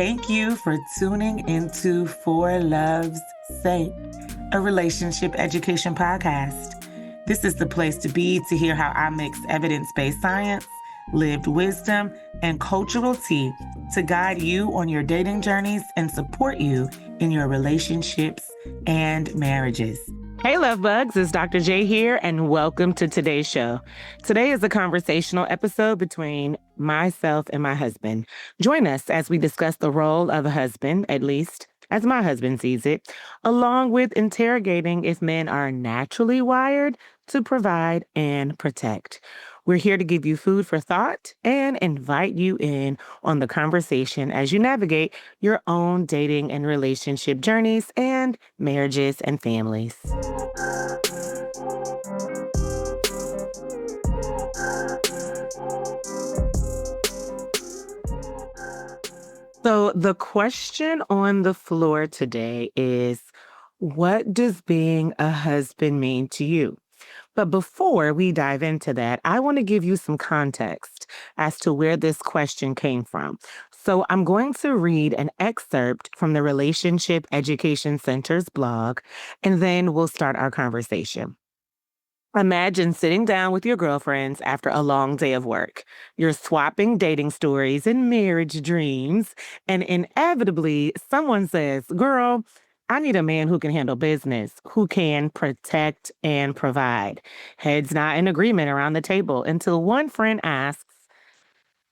Thank you for tuning into For Love's Sake, a relationship education podcast. This is the place to be to hear how I mix evidence-based science, lived wisdom, and cultural tea to guide you on your dating journeys and support you in your relationships and marriages. Hey, love bugs, it's Dr. J here, and welcome to today's show. Today is a conversational episode between myself and my husband. Join us as we discuss the role of a husband, at least as my husband sees it, along with interrogating if men are naturally wired to provide and protect. We're here to give you food for thought and invite you in on the conversation as you navigate your own dating and relationship journeys and marriages and families. So the question on the floor today is, what does being a husband mean to you? But before we dive into that, I want to give you some context as to where this question came from. So I'm going to read an excerpt from the Relationship Education Center's blog, and then we'll start our conversation. Imagine sitting down with your girlfriends after a long day of work. You're swapping dating stories and marriage dreams, and inevitably someone says, "Girl, I need a man who can handle business, who can protect and provide." Heads not in agreement around the table until one friend asks,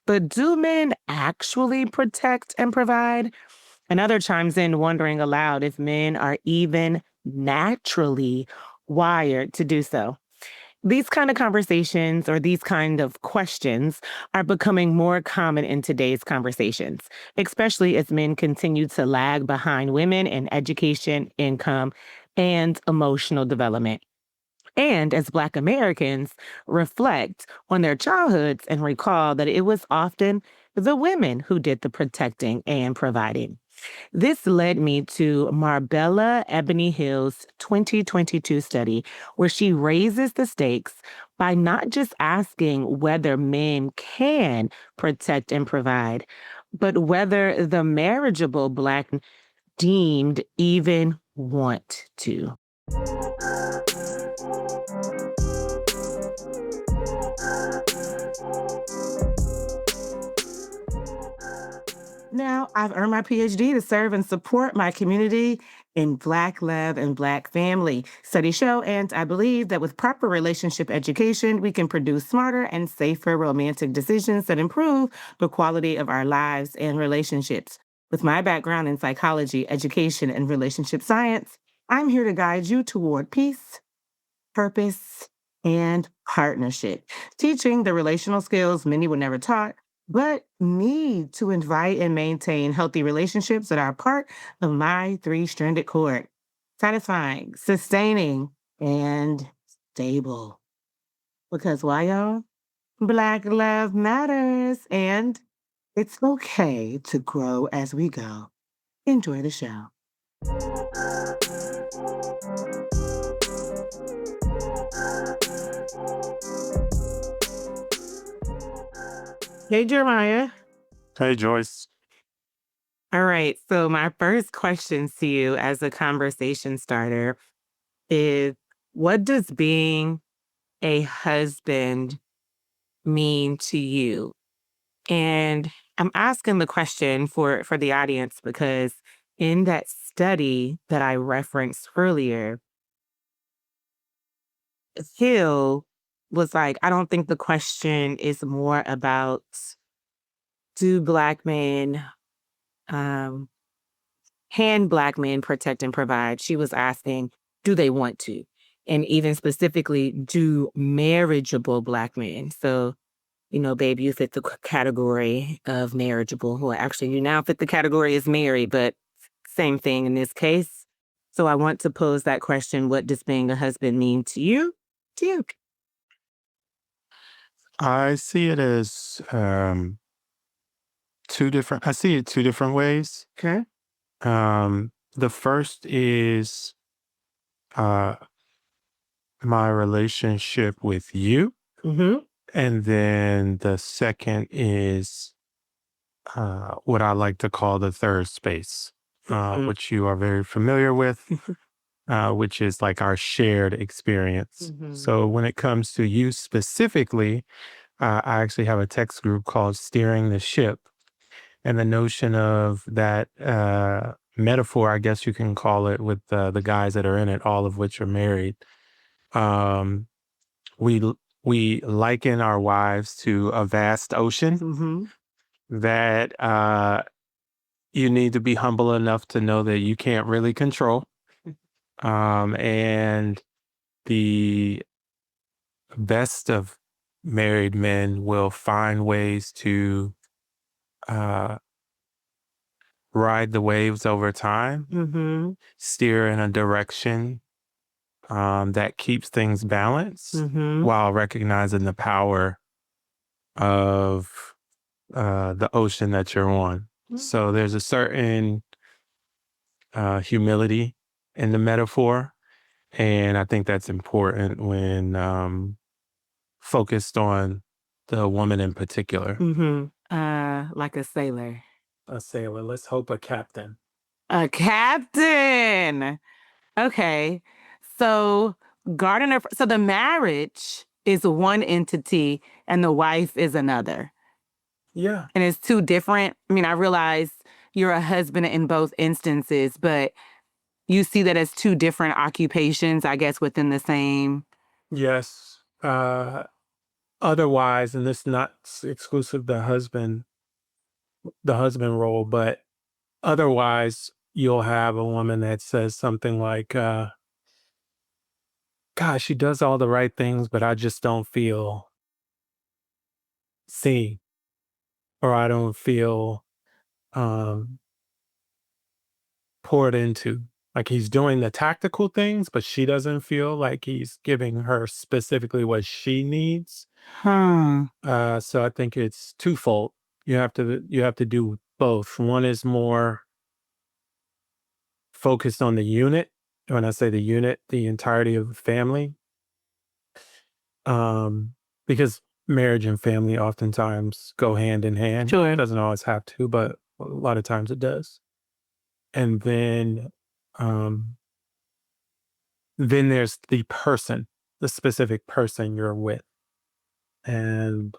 "But do men actually protect and provide?" Another chimes in, wondering aloud if men are even naturally wired to do so. These kind of conversations or these kind of questions are becoming more common in today's conversations, especially as men continue to lag behind women in education, income, and emotional development. And as Black Americans reflect on their childhoods and recall that it was often the women who did the protecting and providing. This led me to Marbella Ebony Hill's 2022 study, where she raises the stakes by not just asking whether men can protect and provide, but whether the marriageable Black deemed even want to. Now, I've earned my PhD to serve and support my community in Black love and Black family. Studies show, and I believe that with proper relationship education, we can produce smarter and safer romantic decisions that improve the quality of our lives and relationships. With my background in psychology, education, and relationship science, I'm here to guide you toward peace, purpose, and partnership, teaching the relational skills many were never taught, but need to invite and maintain healthy relationships that are part of my three-stranded cord: satisfying, sustaining, and stable. Because why, y'all? Black love matters, and it's okay to grow as we go. Enjoy the show. Hey, Jeremiah. Hey, Joyce. All right. So my first question to you as a conversation starter is, what does being a husband mean to you? And I'm asking the question for the audience because in that study that I referenced earlier, Hill was like, I don't think the question is more about do Black men um, can Black men protect and provide? She was asking, do they want to? And even specifically, do marriageable Black men? So, babe, you fit the category of marriageable. Well, actually, you now fit the category as married, but same thing in this case. So I want to pose that question: what does being a husband mean to you? To you. I see it as I see it two different ways. Okay. The first is uh, my relationship with you. Mm-hmm. And then the second is what I like to call the third space, Mhm. which you are very familiar with, which is like our shared experience. Mhm. So when it comes to you specifically, I actually have a text group called Steering the Ship. And the notion of that metaphor, I guess you can call it, with the guys that are in it, all of which are married. Um, we liken our wives to a vast ocean Mhm. that you need to be humble enough to know that you can't really control. And the best of married men will find ways to uh, ride the waves over time, Mhm. steer in a direction that keeps things balanced Mhm. while recognizing the power of the ocean that you're on. Mm. So there's a certain humility in the metaphor. And I think that's important when focused on the woman in particular. Mhm. Like a sailor. A sailor, let's hope a captain. A captain. Okay. So gardener. So the marriage is one entity and the wife is another. Yeah. And it's two different. I mean, I realize you're a husband in both instances, but you see that as two different occupations, I guess, within the same. Yes. Otherwise, and this not exclusive the husband role, but otherwise, you'll have a woman that says something like, "Gosh, she does all the right things, but I just don't feel seen, or I don't feel um, poured into." Like he's doing the tactical things, but she doesn't feel like he's giving her specifically what she needs. Hmm. So I think it's twofold. You have to do both. One is more focused on the unit. When I say the unit, the entirety of the family, um, because marriage and family oftentimes go hand in hand. Sure. Doesn't always have to, but a lot of times it does. And um, then there's the person, the specific person you're with, and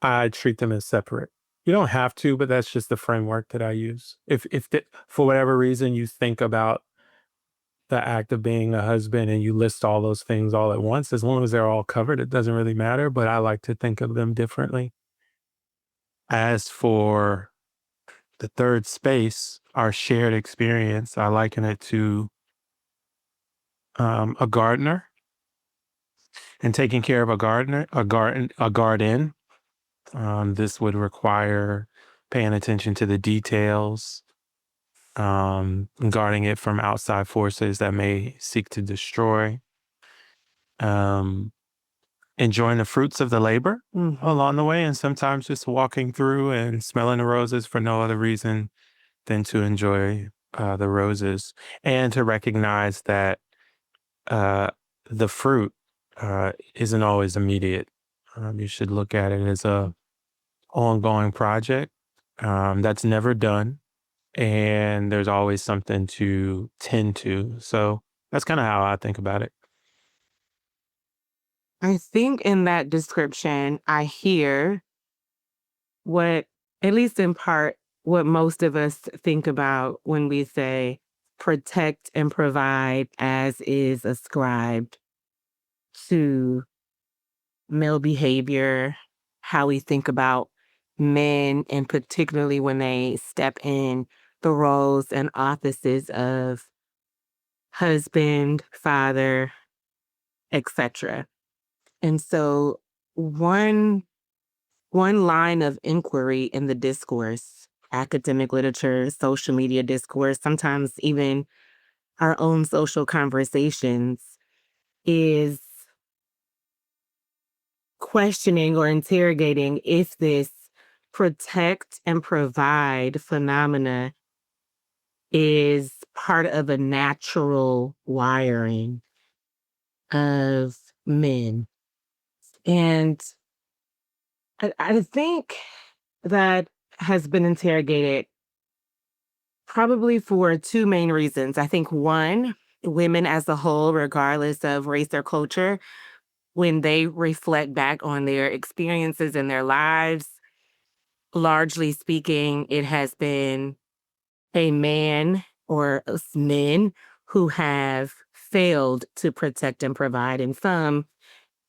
I treat them as separate. You don't have to, but that's just the framework that I use. For whatever reason you think about the act of being a husband and you list all those things all at once, as long as they're all covered, it doesn't really matter. But I like to think of them differently. As for the third space, our shared experience, I liken it to a gardener and taking care of a garden. This would require paying attention to the details, guarding it from outside forces that may seek to destroy, um, enjoying the fruits of the labor Mhm. along the way, and sometimes just walking through and smelling the roses for no other reason than to enjoy the roses and to recognize that uh, the fruit isn't always immediate. You should look at it as a ongoing project that's never done, and there's always something to tend to. So that's kind of how I think about it. I think in that description, I hear what, at least in part, what most of us think about when we say protect and provide as is ascribed to male behavior, how we think about men, and particularly when they step in the roles and offices of husband, father, etc. And so one one line of inquiry in the discourse, academic literature, social media discourse, sometimes even our own social conversations, is questioning or interrogating if this protect and provide phenomena is part of a natural wiring of men. And I think that has been interrogated probably for two main reasons. I think one, women as a whole, regardless of race or culture, when they reflect back on their experiences in their lives, largely speaking, it has been a man or men who have failed to protect and provide, and some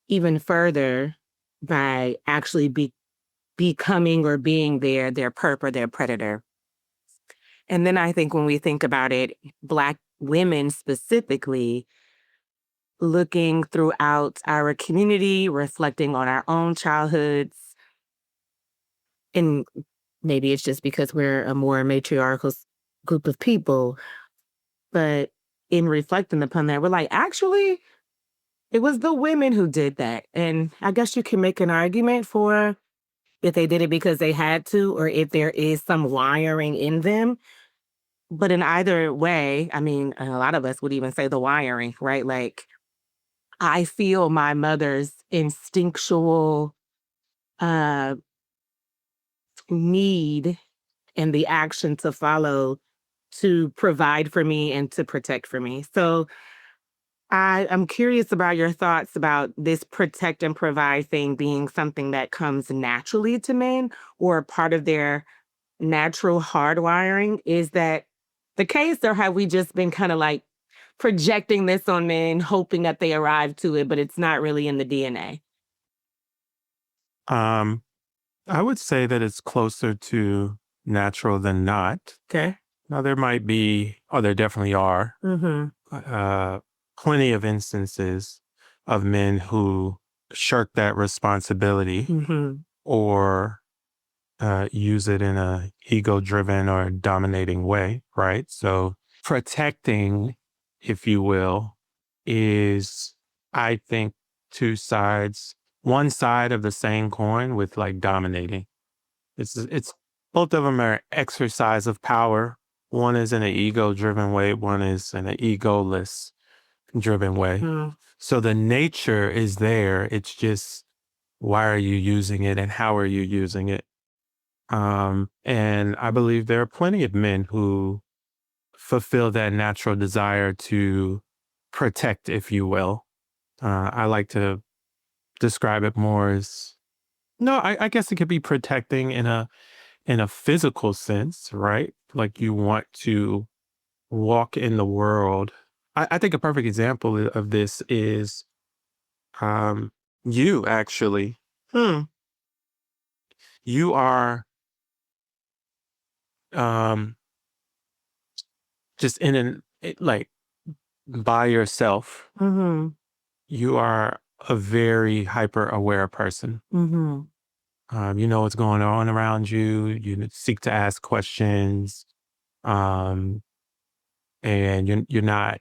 even further by actually becoming or being their perp or their predator. And then I think when we think about it, Black women specifically, looking throughout our community, reflecting on our own childhoods, and maybe it's just because we're a more matriarchal group of people, but in reflecting upon that, we're like, actually, it was the women who did that. And I guess you can make an argument for if they did it because they had to, or if there is some wiring in them. But in either way, I mean, a lot of us would even say the wiring, right? Like, I feel my mother's instinctual uh, need and the action to follow to provide for me and to protect for me. So I'm curious about your thoughts about this protect and provide thing being something that comes naturally to men or part of their natural hardwiring. Is that the case, or have we just been kind of like projecting this on men, hoping that they arrive to it, but it's not really in the DNA? Um, I would say that it's closer to natural than not. Okay. Now, there might be, or there definitely are, Mm-hmm. uh, plenty of instances of men who shirk that responsibility Mm-hmm. or use it in a ego-driven or dominating way, right? So protecting, if you will, is, I think, two sides, one side of the same coin with like dominating. It's both of them are exercise of power. One is in an ego-driven way, one is in an egoless driven way. Mm. So the nature is there. It's just why are you using it and how are you using it? And I believe there are plenty of men who fulfill that natural desire to protect, if you will. I like to describe it more as no, I guess it could be protecting in a physical sense, right? Like you want to walk in the world. I think a perfect example of this is um, you actually. Hmm. You are um, just like by yourself. Mm-hmm. You are a very hyper aware person. Mm-hmm. You know what's going on around you. You seek to ask questions, um, and you're not.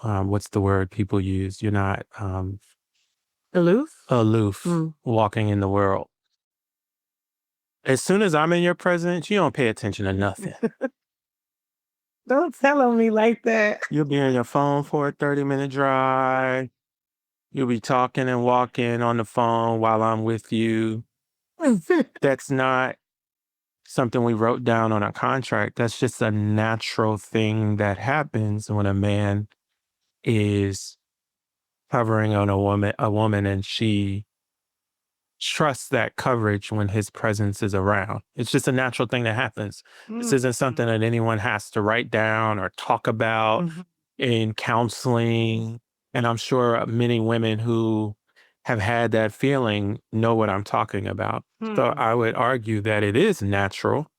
What's the word people use? You're not Aloof? aloof, Mm. walking in the world. As soon as I'm in your presence, you don't pay attention to nothing. Don't tell on me like that. You'll be on your phone for a 30-minute drive. You'll be talking and walking on the phone while I'm with you. That's not something we wrote down on a contract. That's just a natural thing that happens when a man is hovering on a woman and she trusts that coverage when his presence is around. It's just a natural thing that happens. This Mm. isn't something that anyone has to write down or talk about Mhm. in counseling. And I'm sure many women who have had that feeling know what I'm talking about. So Hmm. I would argue that it is natural.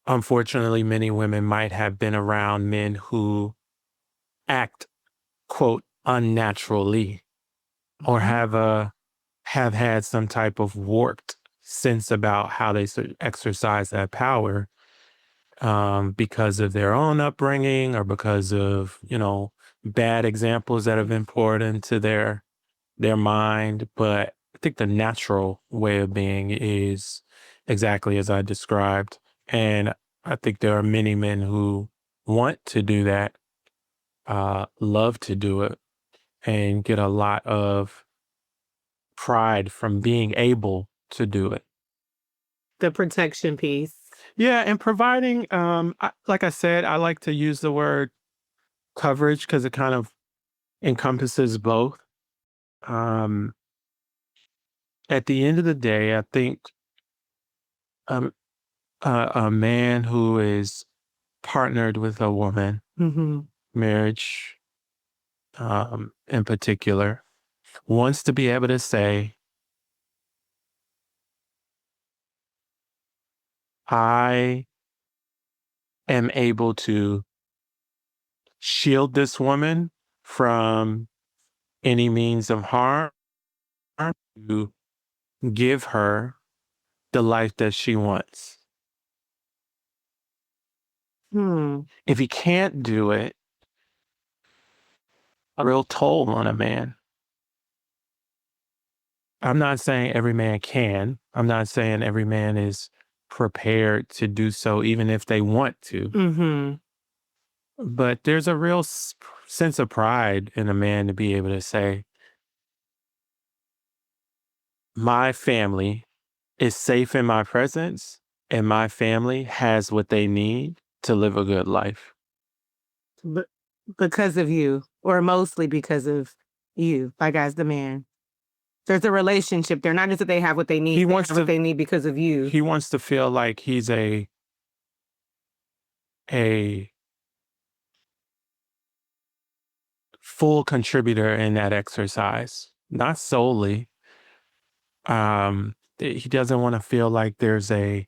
Unfortunately, many women might have been around men who act, quote, unnaturally or Mhm. have had some type of warped sense about how they exercise that power because of their own upbringing or because of, bad examples that have been poured into their mind. But I think the natural way of being is exactly as I described. And I think there are many men who want to do that, love to do it, and get a lot of pride from being able to do it. The protection piece. Yeah, and providing, like I said, I like to use the word coverage because it kind of encompasses both. Um, at the end of the day, I think um, a man who is partnered with a woman, Mhm. marriage in particular, wants to be able to say, I am able to shield this woman from any means of harm, to give her the life that she wants. Hmm. If he can't do it, a real toll on a man. I'm not saying every man can. I'm not saying every man is prepared to do so, even if they want to. Mhm. But there's a real sense of pride in a man to be able to say, my family is safe in my presence, and my family has what they need to live a good life. But because of you, or mostly because of you, like as the man. There's a relationship there. Not just that they have what they need, He they wants have what to they need because of you. he wants to feel like he's a full contributor in that exercise, not solely. He doesn't want to feel like there's a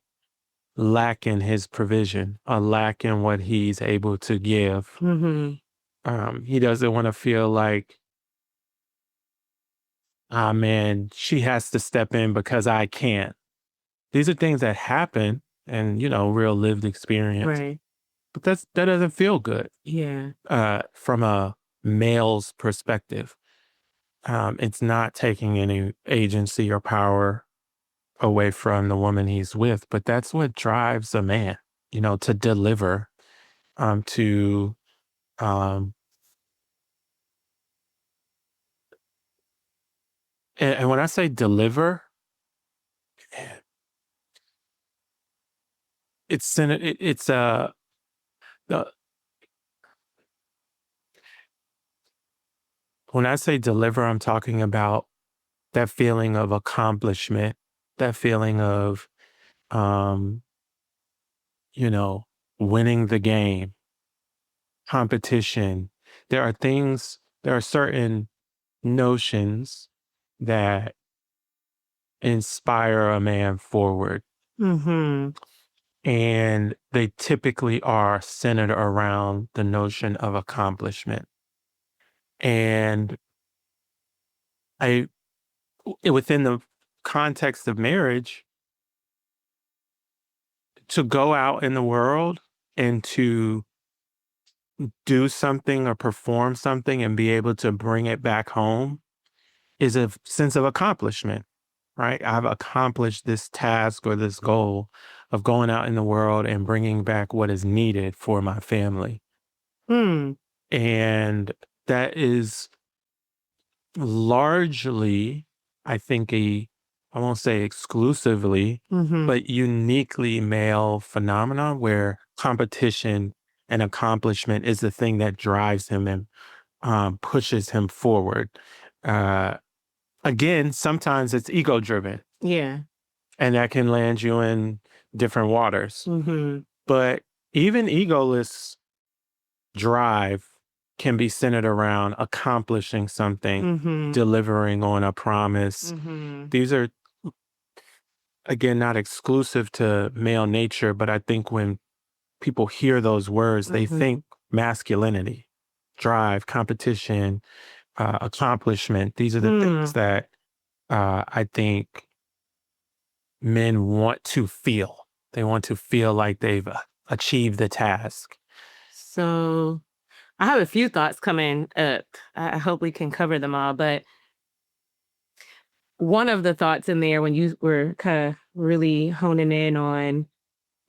lack in his provision, a lack in what he's able to give. Mhm. He doesn't want to feel like, ah, man, she has to step in because I can't. These are things that happen and, real lived experience, Right. but that doesn't feel good, Yeah. from a male's perspective. It's not taking any agency or power away from the woman he's with, but that's what drives a man, to deliver, to, um, and when I say deliver, the, when I say deliver, I'm talking about that feeling of accomplishment, that feeling of, um, you know, winning the game, competition. There are certain notions that inspire a man forward. Mhm. And they typically are centered around the notion of accomplishment. And I, within the context of marriage, to go out in the world and to do something or perform something and be able to bring it back home is a sense of accomplishment, right? I've accomplished this task or this goal of going out in the world and bringing back what is needed for my family. Hmm. And that is largely, I think, I won't say exclusively, Mhm. but uniquely male phenomenon where competition and accomplishment is the thing that drives him and pushes him forward. Uh, Again, sometimes it's ego driven Yeah. and that can land you in different waters. Mhm. But even egoless drive can be centered around accomplishing something, Mhm. delivering on a promise. Mhm. These are, again, not exclusive to male nature, but I think when people hear those words, they Mhm. think masculinity, drive, competition, accomplishment. These are the things Hmm. that I think men want to feel. They want to feel like they've achieved the task. So I have a few thoughts coming up. I hope we can cover them all. But one of the thoughts in there when you were kind of really honing in on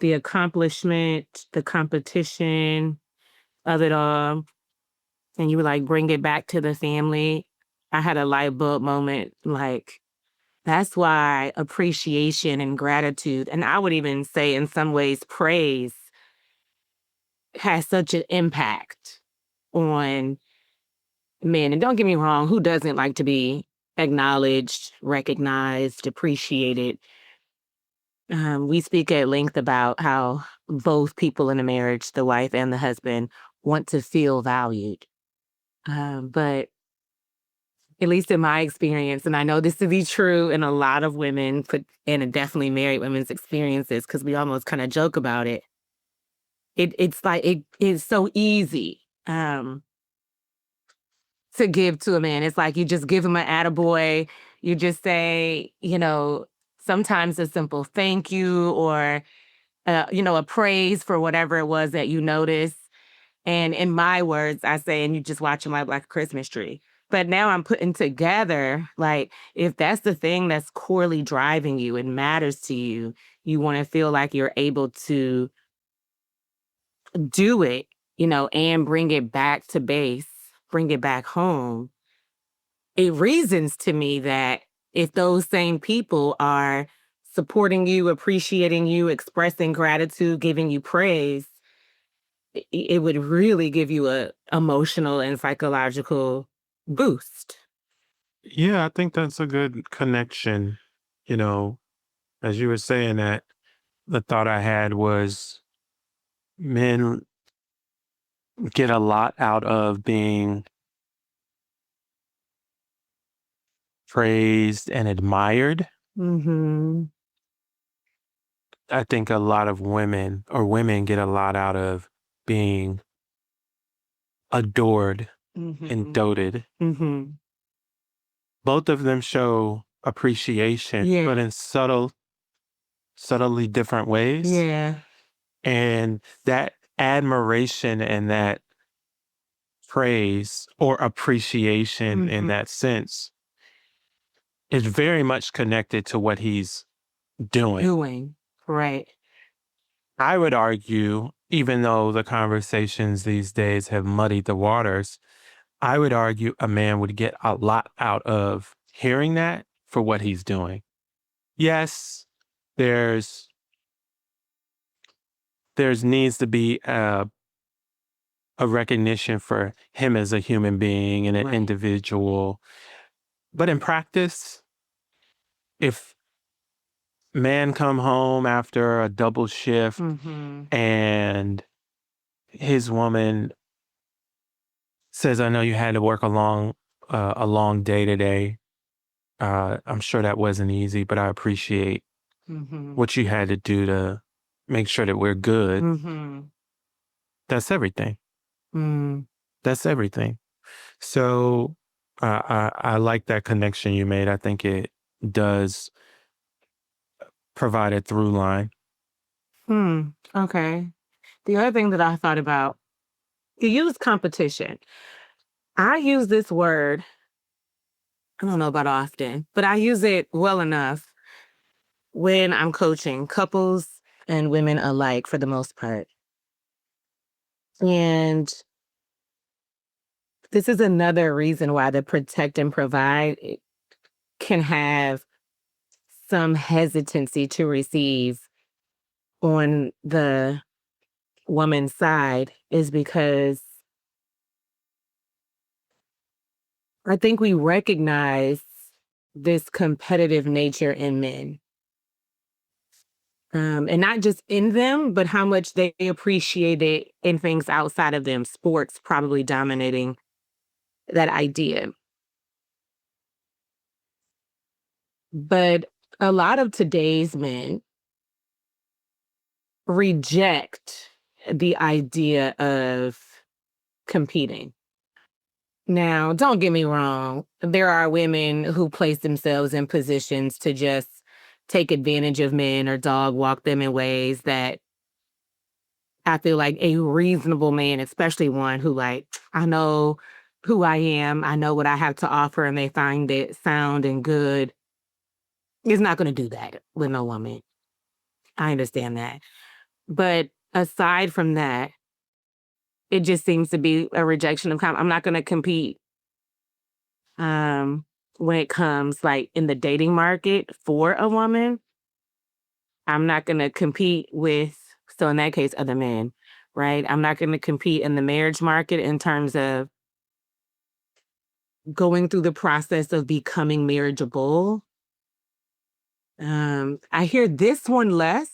the accomplishment, the competition of it all, and you were like, bring it back to the family. I had a light bulb moment. Like, That's why appreciation and gratitude, and I would even say in some ways praise, has such an impact on men. And don't get me wrong, who doesn't like to be acknowledged, recognized, appreciated? We speak at length about how both people in a marriage, the wife and the husband, want to feel valued. But at least in my experience, and I know this to be true in a lot of women, and definitely married women's experiences, because we almost kind of joke about it. It's like it is so easy to give to a man. It's like you just give him an attaboy. You just say, sometimes a simple thank you or a praise for whatever it was that you noticed. And in my words, I say, and you just watch him like a Christmas tree. But now I'm putting together, like, if that's the thing that's corely driving you and matters to you, you want to feel like you're able to do it, and bring it back to base, bring it back home. It reasons to me that if those same people are supporting you, appreciating you, expressing gratitude, giving you praise, it would really give you a emotional and psychological boost. Yeah, I think that's a good connection. You know, as you were saying that, the thought I had was men get a lot out of being praised and admired. Mhm. I think a lot of women or women get a lot out of being adored and Mhm. doted. Mhm. Both of them show appreciation, Yeah. but in subtly different ways. Yeah. And that admiration and that praise or appreciation in Mhm. that sense is very much connected to what he's doing. Doing. Right. I would argue, even though the conversations these days have muddied the waters, I would argue a man would get a lot out of hearing that for what he's doing. Yes, there's there's needs to be a recognition for him as a human being and an Right. individual. But in practice, if man come home after a double shift Mhm. and his woman says, "I know you had to work a long day today. I'm sure that wasn't easy, but I appreciate Mhm. what you had to do to make sure that we're good." Mhm. That's everything. Mm. That's everything. So I like that connection you made. I think it does provide a through line. Hmm. Okay. The other thing that I thought about, you use competition. I use this word, I don't know about often, but I use it well enough when I'm coaching couples and women alike for the most part. And this is another reason why the protect and provide can have some hesitancy to receive on the woman's side, is because I think we recognize this competitive nature in men. And not just in them, but how much they appreciate it in things outside of them, sports probably dominating that idea. But a lot of today's men reject the idea of competing. Now, don't get me wrong, there are women who place themselves in positions to just take advantage of men or dog walk them in ways that I feel like a reasonable man, especially one who, like, I know who I am, I know what I have to offer, and they find it sound and good, is not going to do that with no woman. I understand that. But aside from that, it just seems to be a rejection of I'm not going to compete. when it comes like in the dating market for a woman. I'm not going to compete with, so in that case, other men, right? I'm not going to compete in the marriage market in terms of going through the process of becoming marriageable. I hear this one less.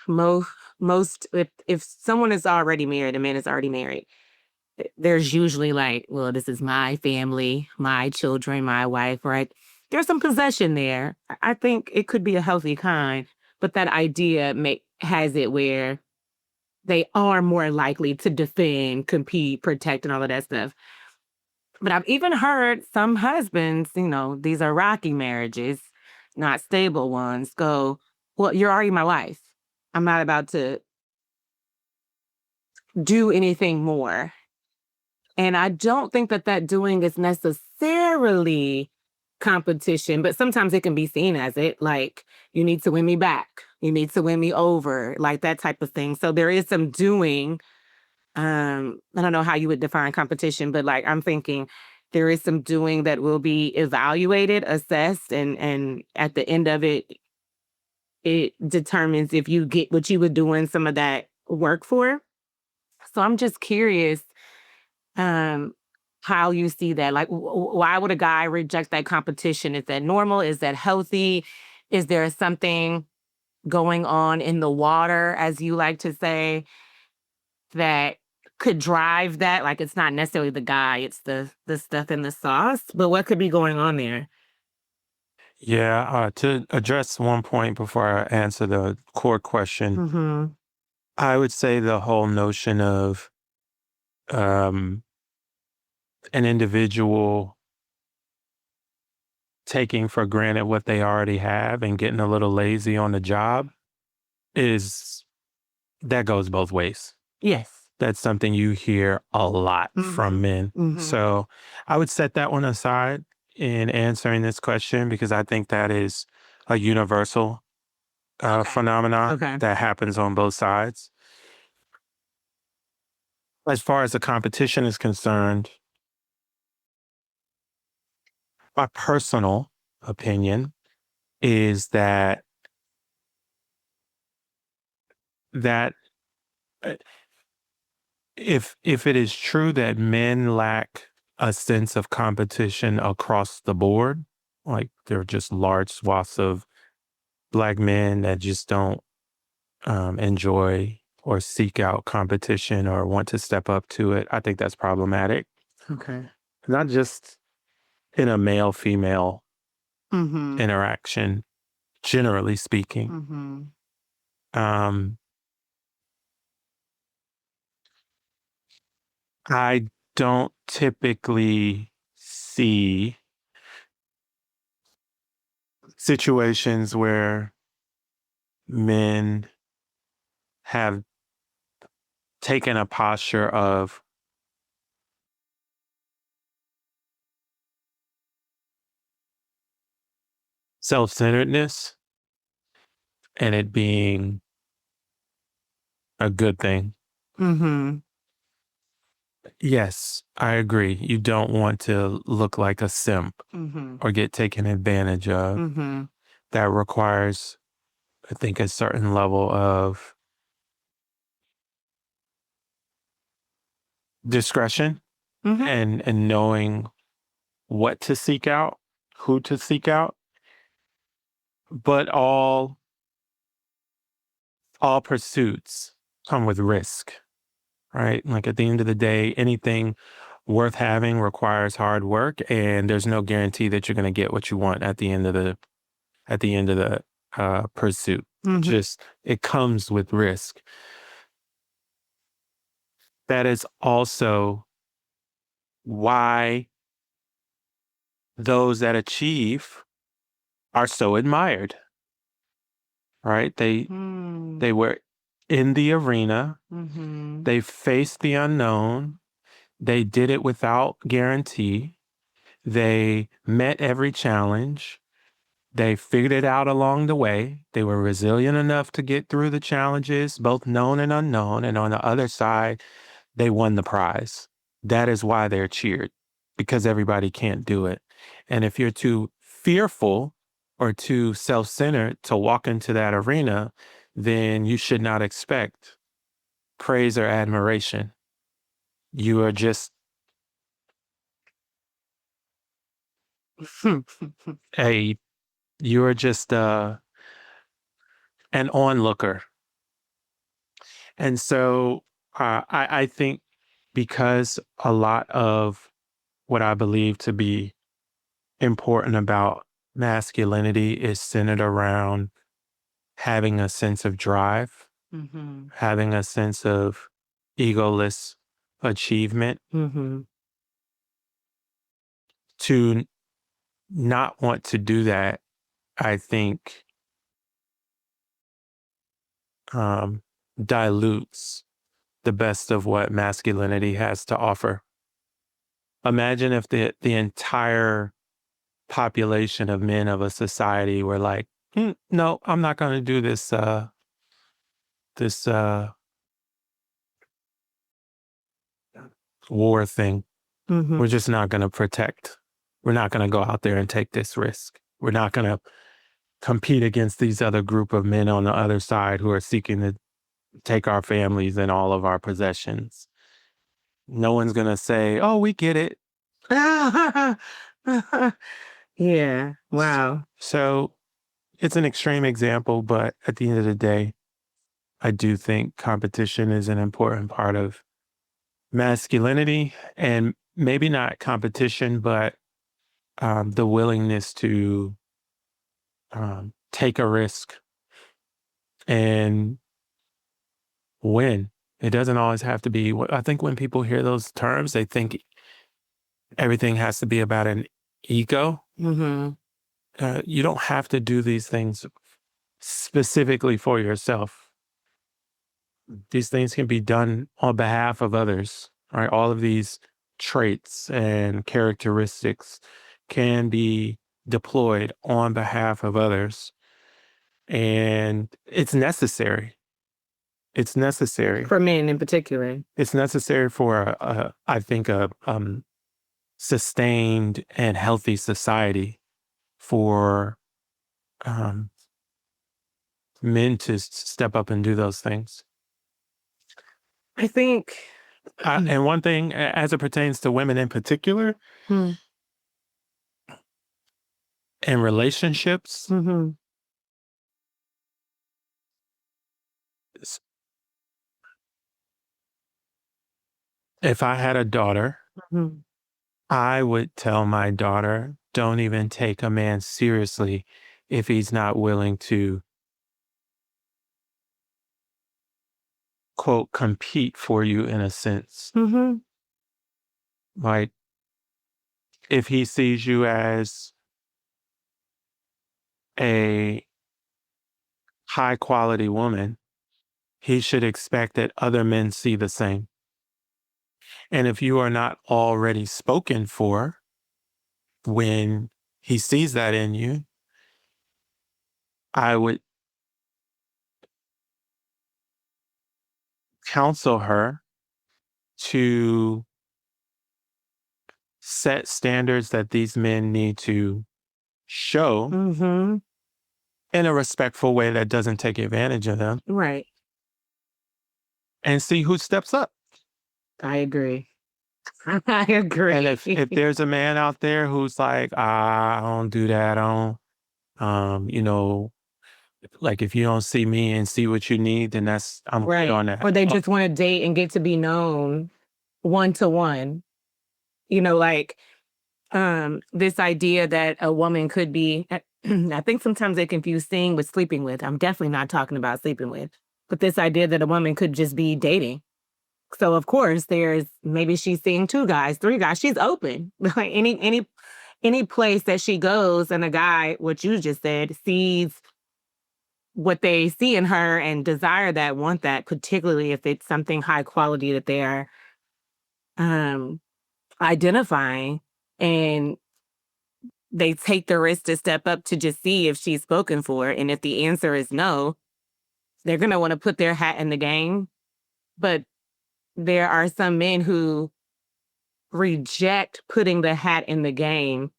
Most, most, if someone is already married, a man is already married, there's usually like, well, this is my family, my children, my wife, right? There's some possession there. I think it could be a healthy kind, but that idea has it where they are more likely to defend, compete, protect, and all of that stuff. But I've even heard some husbands, these are rocky marriages, not stable ones, go, well, you're already my wife. I'm not about to do anything more. And I don't think that that doing is necessarily competition, but sometimes it can be seen as it, like, you need to win me back. You need to win me over, like that type of thing. So there is some doing. I don't know how you would define competition, but like I'm thinking there is some doing that will be evaluated, assessed, and at the end of it, it determines if you get what you were doing some of that work for. So I'm just curious, um, how you see that. Like, why would a guy reject that competition? Is that normal? Is that healthy? Is there something going on in the water, as you like to say, that could drive that? Like, it's not necessarily the guy, it's the stuff in the sauce, but what could be going on there? Yeah, to address one point before I answer the core question, Mhm. I would say the whole notion of um, an individual taking for granted what they already have and getting a little lazy on the job is that goes both ways. Yes. That's something you hear a lot from Mhm. men. Mhm. So I would set that one aside in answering this question because I think that is a universal Okay. phenomena Okay. that happens on both sides. As far as the competition is concerned, my personal opinion is that uh, if it is true that men lack a sense of competition across the board, like there are just large swaths of Black men that just don't enjoy or seek out competition or want to step up to it, I think that's problematic. Okay. Not just in a male female Mhm. interaction, generally speaking. Mhm. Um, I don't typically see situations where men have taken a posture of self centeredness and it being a good thing. Mhm. Yes, I agree. You don't want to look like a simp Mhm. or get taken advantage of. Mhm. That requires, I think, a certain level of discretion Mhm. and knowing what to seek out, who to seek out. But all pursuits come with risk, right? Like at the end of the day, anything worth having requires hard work, and there's no guarantee that you're going to get what you want at the end of the pursuit. Mhm. Just it comes with risk. That is also why those that achieve are so admired, right? They Mm. were in the arena, Mhm. they faced the unknown, they did it without guarantee, they met every challenge, they figured it out along the way, they were resilient enough to get through the challenges, both known and unknown, and on the other side, they won the prize. That is why they're cheered, because everybody can't do it. And if you're too fearful or too self centered to walk into that arena, then you should not expect praise or admiration. You are just a, you are just an onlooker. And so I think because a lot of what I believe to be important about masculinity is centered around having a sense of drive, Mhm. having a sense of egoless achievement, Mhm. to not want to do that, I think um, dilutes the best of what masculinity has to offer. Imagine if the entire population of men of a society were like, no, I'm not going to do this war thing. Mhm. We're just not going to protect. We're not going to go out there and take this risk. We're not going to compete against these other group of men on the other side who are seeking to take our families and all of our possessions. No one's going to say, "Oh, we get it." Yeah. Wow. So it's an extreme example, but at the end of the day, I do think competition is an important part of masculinity, and maybe not competition, but the willingness to take a risk and win. It doesn't always have to be. I think when people hear those terms, they think everything has to be about an ego. Mhm. You don't have to do these things specifically for yourself. These things can be done on behalf of others, right? All of these traits and characteristics can be deployed on behalf of others. And it's necessary. It's necessary. For men in particular. It's necessary for, I think, a sustained and healthy society for um, men to step up and do those things. I think. And one thing, as it pertains to women in particular, Hmm. in relationships, Mhm. s- if I had a daughter, Mhm. I would tell my daughter, don't even take a man seriously if he's not willing to, quote, compete for you in a sense. Mhm. Like, if he sees you as a high quality woman, he should expect that other men see the same. And if you are not already spoken for when he sees that in you, I would counsel her to set standards that these men need to show Mhm. in a respectful way that doesn't take advantage of them Right. and see who steps up. I agree. I And agree. if there's a man out there who's like, I don't do that, I don't, like if you don't see me and see what you need, then I'm good Right. on Or that. they just want to date and get to be known one to one. Like this idea that a woman could be I think sometimes they confuse seeing with sleeping with. I'm definitely not talking about sleeping with. But this idea that a woman could just be dating. So of course there's maybe she's seeing two guys, three guys. She's open. Like any place that she goes and a guy, what you just said, sees what they see in her and desire that, want that, particularly if it's something high quality that they are um identifying, and they take the risk to step up to just see if she's spoken for. And if the answer is no, they're gonna want to put their hat in the game. But there are some men who reject putting the hat in the game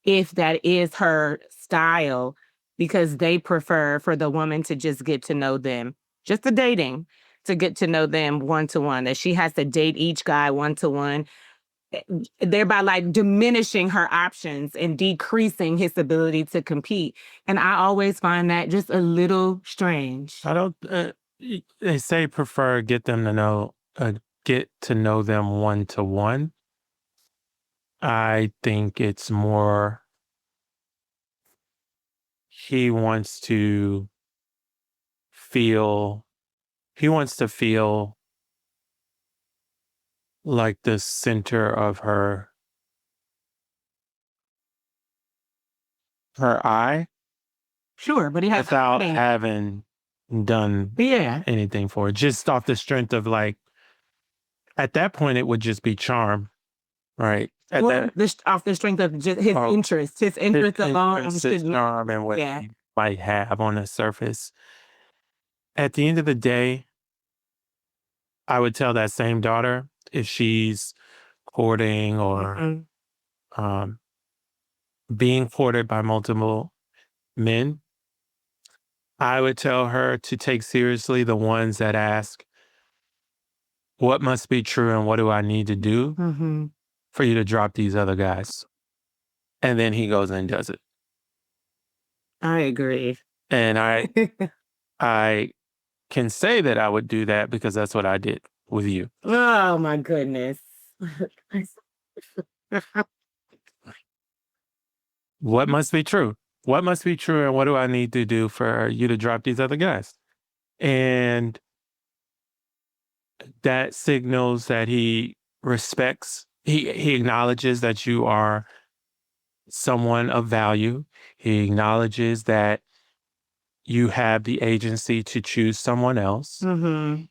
if that is her style, because they prefer for the woman to just get to know them, just the dating, to get to know them one to one, that she has to date each guy one to one, thereby like diminishing her options and decreasing his ability to compete. And I always find that just a little strange. I don't. They say prefer get to know them one to one. I think it's more he wants to feel he wants to feel like the center of her eye Sure, but he has a without wedding. having done Yeah. anything for it. Just off the strength of like at that point it would just be charm, right? At Well, that off the strength of just his or interest, his his interest alone interest, his should, charm, and what yeah. he might have on the surface. At the end of the day, I would tell that same daughter if she's courting or Mm-mm. um, being courted by multiple men, I would tell her to take seriously the ones that ask, what must be true and what do I need to do Mm-hmm. for you to drop these other guys? And then he goes and does it. I agree. And I can say that I would do that because that's what I did with you. Oh my goodness. What must be true? What must be true and what do I need to do for you to drop these other guys? And that signals that he respects, he acknowledges that you are someone of value. He acknowledges that you have the agency to choose someone else. Mm-hmm.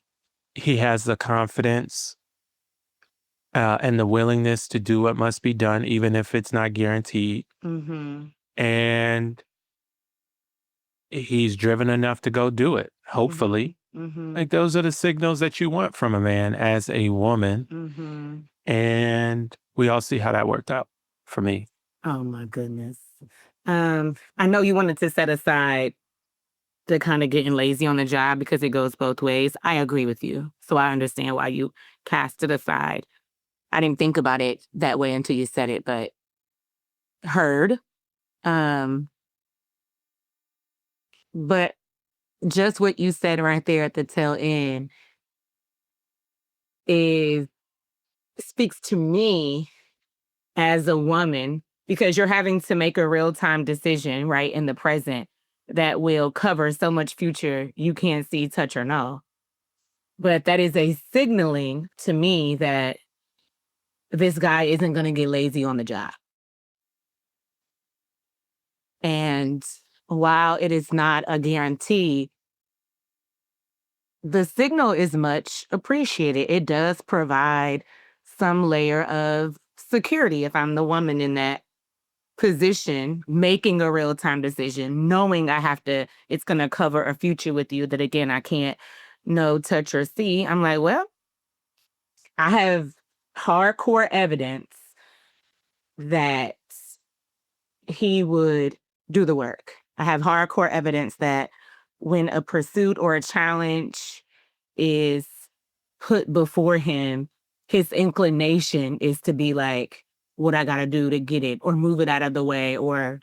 He has the confidence and the willingness to do what must be done, even if it's not guaranteed. Mm-hmm. And he's driven enough to go do it, hopefully. Mm-hmm. Like those are the signals that you want from a man as a woman. Mm-hmm. And we all see how that worked out for me. Oh my goodness. I know you wanted to set aside the kind of getting lazy on the job because it goes both ways. I agree with you. So I understand why you cast it aside. I didn't think about it that way until you said it, but heard. Um, but just what you said right there at the tail end is speaks to me as a woman, because you're having to make a real-time decision, right, in the present that will cover so much future you can't see, touch, or know. But that is a signaling to me that this guy isn't gonna get lazy on the job. And while it is not a guarantee, the signal is much appreciated. It does provide some layer of security if I'm the woman in that position, making a real time decision, knowing it's going to cover a future with you that again, I can't know, touch, or see. I'm like, well, I have hardcore evidence that he would do the work. I have hardcore evidence that when a pursuit or a challenge is put before him, his inclination is to be like, what I got to do to get it or move it out of the way or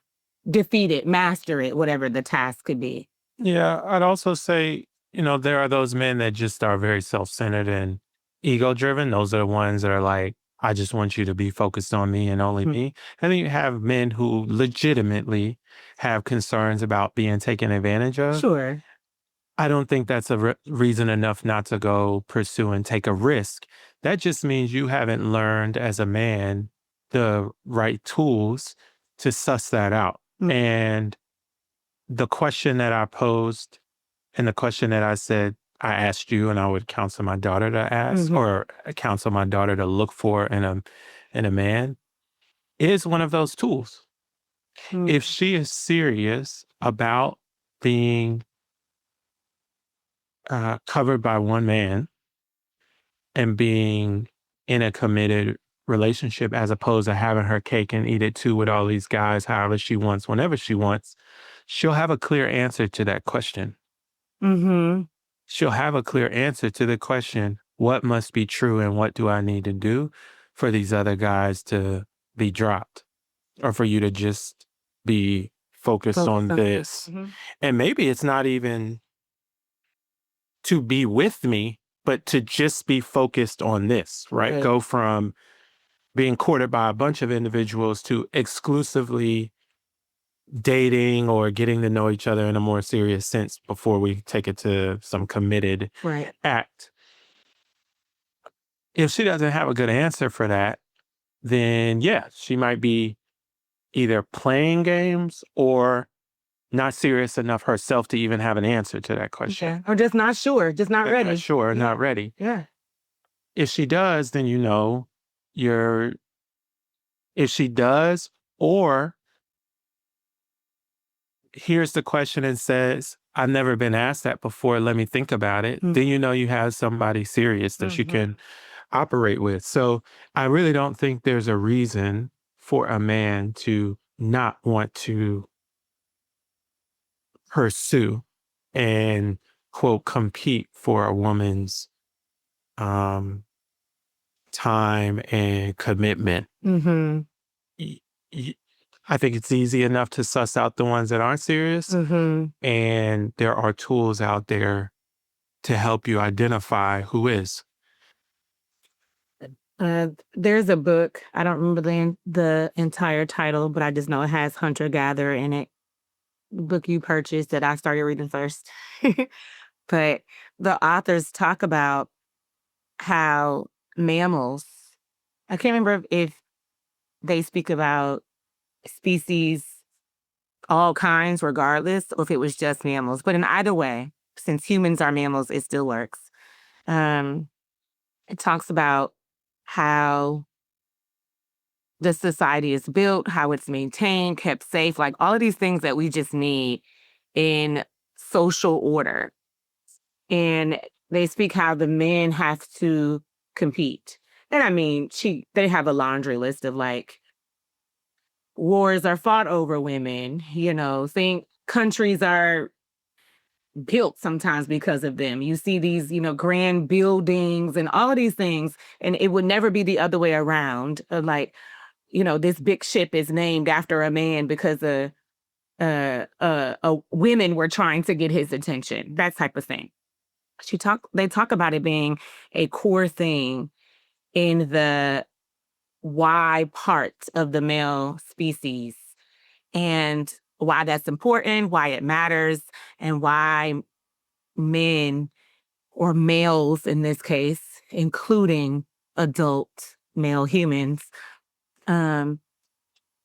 defeat it, master it, whatever the task could be. Yeah, I'd also say, there are those men that just are very self-centered and ego-driven. Those are the ones that are like, I just want you to be focused on me and only Mhm. me. And then you have men who legitimately have concerns about being taken advantage of. Sure. I don't think that's a reason enough not to go pursue and take a risk. That just means you haven't learned as a man the right tools to suss that out. Mm. And the question that I posed and the question that I said I asked you and I would counsel my daughter to ask Mhm. or counsel my daughter to look for in a man is one of those tools. Mm. If she is serious about being covered by one man and being in a committed relationship as opposed to having her cake and eat it too with all these guys, however she wants, whenever she wants, she'll have a clear answer to that question. Mhm. She'll have a clear answer to the question, what must be true and what do I need to do for these other guys to be dropped or for you to just be focused Focus on on this. this? Mhm. And maybe it's not even to be with me, but to just be focused on this, right? Right. Go from being courted by a bunch of individuals to exclusively dating or getting to know each other in a more serious sense before we take it to some committed Right. act. If she doesn't have a good answer for that, then yeah, she might be either playing games or not serious enough herself to even have an answer to that question. Okay. Or just not sure, just not Not ready. sure, Yeah. not ready. Yeah. If she does, then you know you're, if she does, or hears the question and says, I've never been asked that before, let me think about it, Mm. then you know you have somebody serious that you Mhm. can operate with. So I really don't think there's a reason for a man to not want to pursue and quote compete for a woman's um time and commitment. Mhm. Y- y- I think it's easy enough to suss out the ones that aren't serious, Mhm. and there are tools out there to help you identify who is. There's a book. I don't remember the entire title, but I just know it has hunter gatherer in it. The book you purchased that I started reading first. But the authors talk about how mammals, I can't remember if they speak about species, all kinds, regardless, or if it was just mammals. But in either way, since humans are mammals, it still works. Um, it talks about how the society is built, how it's maintained, kept safe, like all of these things that we just need in social order. And they speak how the men have to compete. And I mean, they have a laundry list of like wars are fought over women, think countries are built sometimes because of them. You see these, grand buildings and all of these things, and it would never be the other way around. Like, this big ship is named after a man because women were trying to get his attention, that type of thing. They talk about it being a core thing in the why part of the male species and why that's important, why it matters, and why men or males in this case, including adult male humans, um,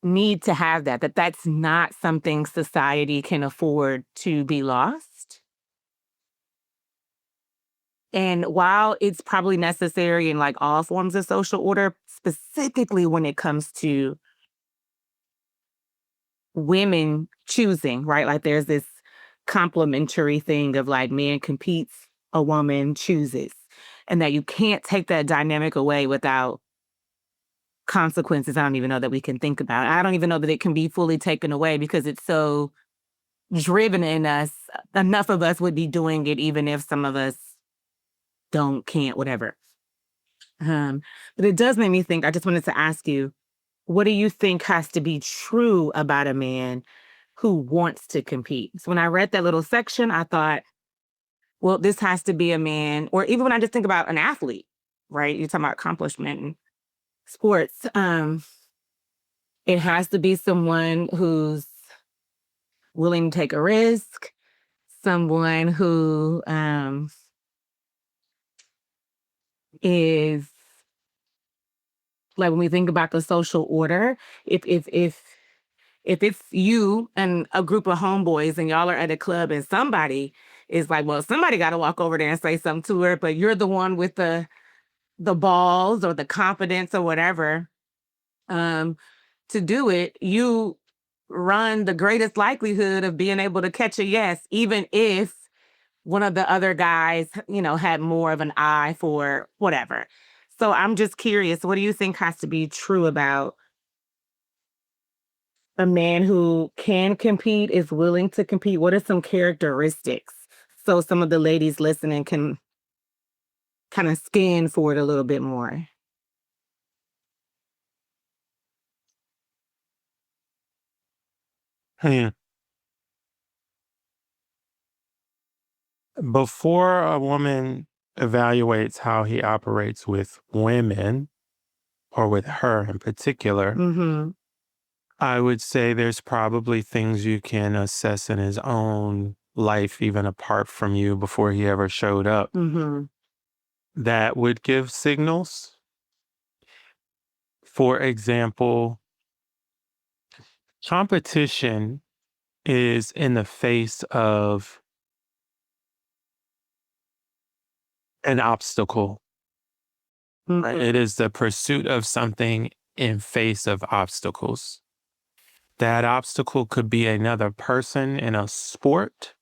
need to have that that's not something society can afford to be lost. And while it's probably necessary in like all forms of social order, specifically when it comes to women choosing, right? Like there's this complementary thing of like man competes, a woman chooses, and that you can't take that dynamic away without consequences. I don't even know that we can think about. I don't even know that it can be fully taken away because it's so driven in us. Enough of us would be doing it, even if some of us don't, can't, whatever. Um, but it does make me think. I just wanted to ask you, what do you think has to be true about a man who wants to compete? So when I read that little section, I thought, well, this has to be a man, or even when I just think about an athlete, right? You're talking about accomplishment in sports. It has to be someone who's willing to take a risk, someone who is like when we think about the social order, if it's you and a group of homeboys and y'all are at a club and somebody is like, well, somebody got to walk over there and say something to her, but you're the one with the balls or the confidence or whatever um, to do it, you run the greatest likelihood of being able to catch a yes, even if one of the other guys, had more of an eye for whatever. So I'm just curious, what do you think has to be true about a man who can compete, is willing to compete? What are some characteristics? So some of the ladies listening can kind of scan for it a little bit more. Hmm. Before a woman evaluates how he operates with women or with her in particular, Mhm. I would say there's probably things you can assess in his own life, even apart from you, before he ever showed up, Mhm. that would give signals. For example, competition is in the face of an obstacle. It Mhm. is the pursuit of something in face of obstacles. That obstacle could be another person in a sport,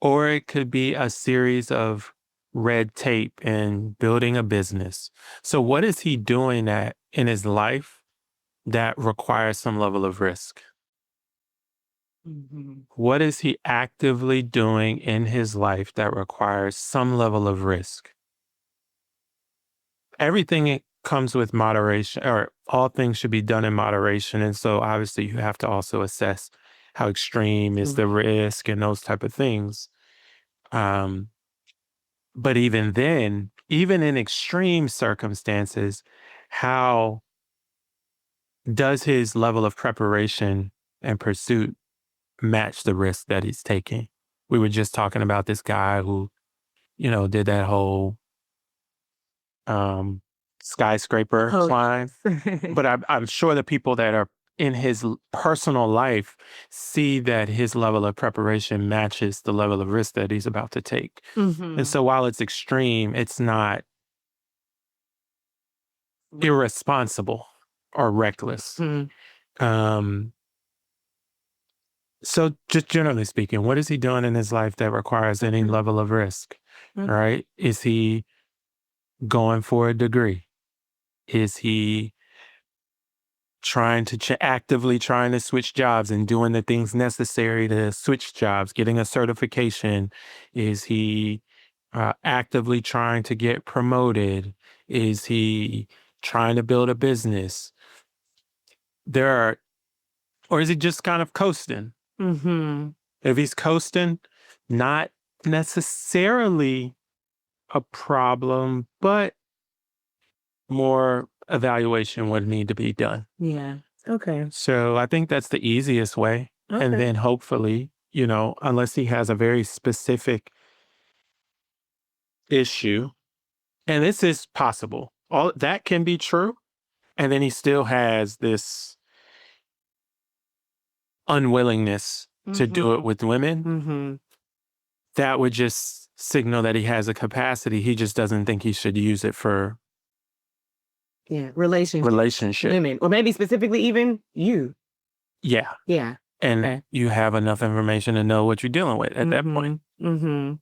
or it could be a series of red tape in building a business. So, what is he doing that in his life that requires some level of risk? Mhm. What is he actively doing in his life that requires some level of risk? Everything comes with moderation, or all things should be done in moderation. And so, obviously, you have to also assess how extreme is the Right. risk and those type of things. Um, but even then, even in extreme circumstances, how does his level of preparation and pursuit match the risk that he's taking? We were just talking about this guy who, did that whole um, skyscraper Oh, climb. yes. But I'm sure the people that are in his personal life see that his level of preparation matches the level of risk that he's about to take. And Mhm. so while it's extreme, it's not irresponsible or reckless. Mhm. Um, so just generally speaking, what is he doing in his life that requires any Okay. level of risk? Okay. Right? Is he going for a degree? Is he actively trying to switch jobs and doing the things necessary to switch jobs, getting a certification? Is he actively trying to get promoted? Is he trying to build a business? There are, or is he just kind of coasting? Mhm. If he's coasting, not necessarily a problem, but more evaluation would need to be done. Yeah. Okay. So I think that's the easiest way. And Okay. then hopefully, unless he has a very specific issue, and this is possible, all that can be true. And then he still has this unwillingness to do it Mhm. with women. Mhm. That would just signal that he has a capacity. He just doesn't think he should use it for Yeah. Relationship. relationship. Women, or maybe specifically even you. Yeah. Yeah. And Okay. you have enough information to know what you're dealing with at that point. Mhm. Mhm.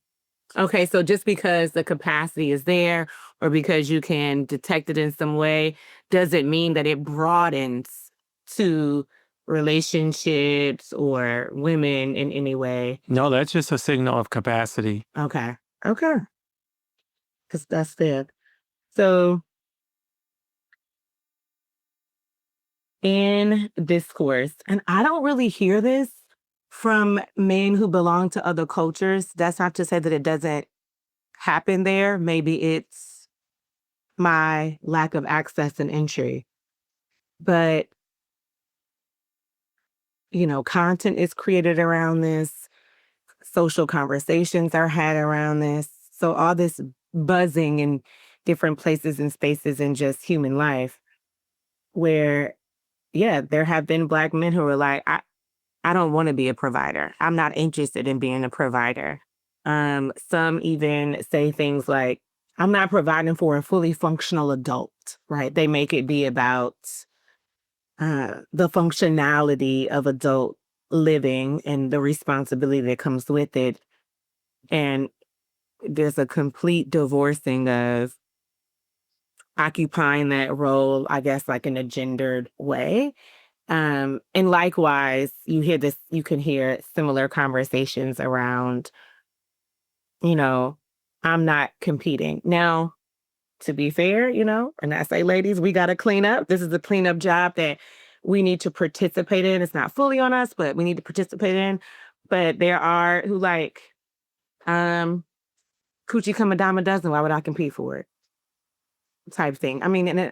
Okay, so just because the capacity is there or because you can detect it in some way, doesn't mean that it broadens to relationships or women in any way. No, that's just a signal of capacity. Okay. Okay. Because that's it. So in discourse, and I don't really hear this from men who belong to other cultures. That's not to say that it doesn't happen there. Maybe it's my lack of access and entry. But content is created around this, social conversations are had around this. So all this buzzing in different places and spaces in just human life where, yeah, there have been Black men who are like, I don't want to be a provider. I'm not interested in being a provider. Some even say things like, I'm not providing for a fully functional adult, right? They make it be about the functionality of adult living and the responsibility that comes with it. And there's a complete divorcing of occupying that role, I guess, like in a gendered way. And likewise, you can hear similar conversations around, you know, I'm not competing. Now, to be fair, and I say, ladies, we got to clean up. This is a cleanup job that we need to participate in. It's not fully on us, but we need to participate in. But there are who like, um, coochie come a dime a dozen. Why would I compete for it? Type thing. I mean,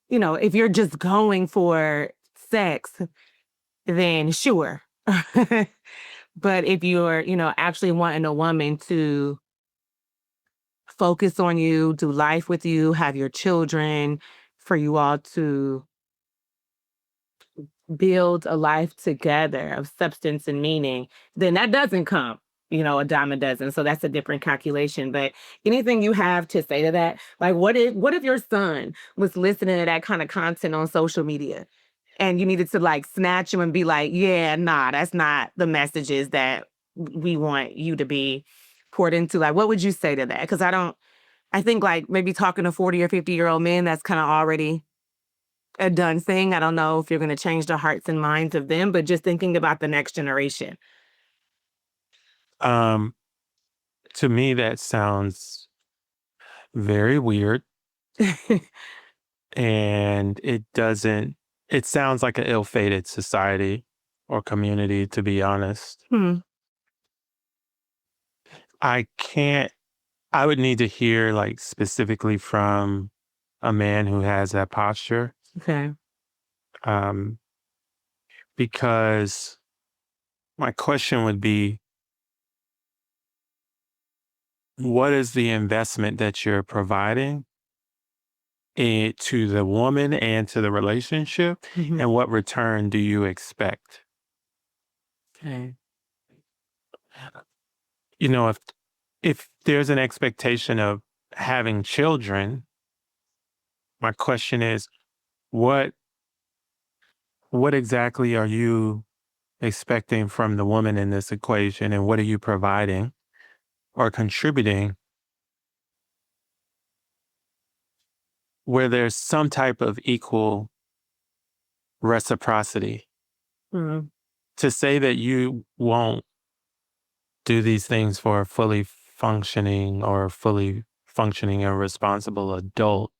if you're just going for sex, then sure. But if you're, actually wanting a woman to focus on you, do life with you, have your children, for you all to build a life together of substance and meaning, then that doesn't come, a dime a dozen. So that's a different calculation. But anything you have to say to that, like what if your son was listening to that kind of content on social media and you needed to like snatch him and be like, yeah, nah, that's not the messages that we want you to be poured into. Like, what would you say to that? Because I think like maybe talking to 40 or 50-year-old men, that's kind of already a done thing. I don't know if you're going to change the hearts and minds of them, but just thinking about the next generation. Um, to me, that sounds very weird, and it sounds like an ill-fated society or community, to be honest. Hmm. I can't, I would need to hear like specifically from a man who has that posture, Okay. um, because my question would be, what is the investment that you're providing to the woman and to the relationship, Hmm. and what return do you expect? Okay. If there's an expectation of having children, my question is, what what exactly are you expecting from the woman in this equation, and what are you providing or contributing where there's some type of equal reciprocity? Hmm. To say that you won't do these things for a fully functioning and responsible adult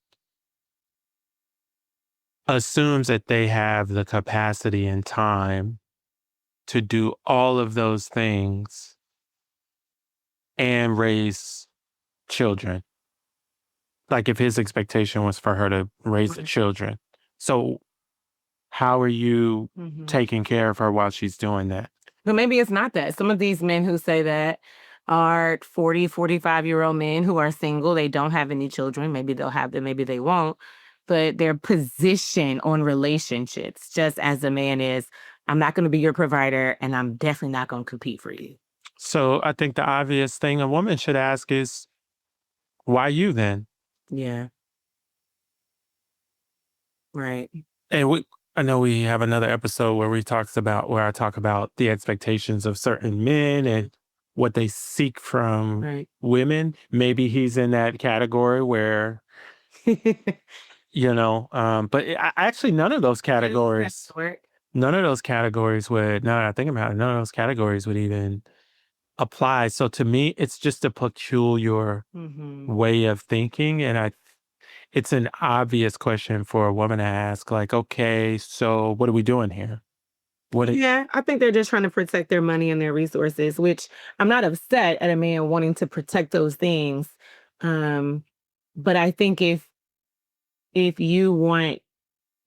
assumes that they have the capacity and time to do all of those things and raise children. Like if his expectation was for her to raise the Right. children. So how are you Hmm. taking care of her while she's doing that? But maybe it's not that. Some of these men who say that are 40, 45-year-old men who are single. They don't have any children. Maybe they'll have them, maybe they won't. But their position on relationships, just as a man is, I'm not going to be your provider and I'm definitely not going to compete for you. So I think the obvious thing a woman should ask is, why you then? Yeah. Right. And I know we have another episode where I talk about the expectations of certain men and what they seek from Right. women. Maybe he's in that category where, but actually none of those categories would, now that I think about it, none of those categories would even apply. So to me, it's just a peculiar Hmm. way of thinking. And it's an obvious question for a woman to ask, like, okay, so what are we doing here? Yeah, I think they're just trying to protect their money and their resources, which I'm not upset at a man wanting to protect those things. Um, but I think if you want